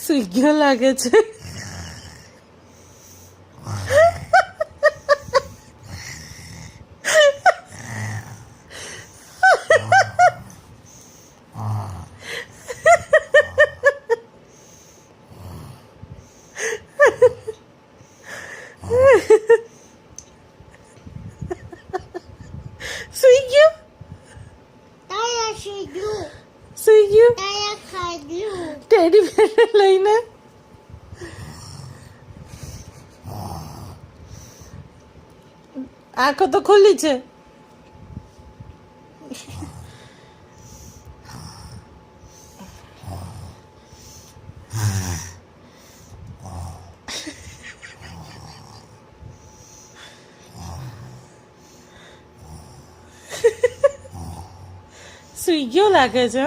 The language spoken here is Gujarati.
સૂઈ ગયો લાગે છે. સૂઈ ગયો. સૂઈ ગયું ટેડી બેર લઈને. આંખો તો ખુલ્લી છે. સૂઈ ગયો લાગે છે.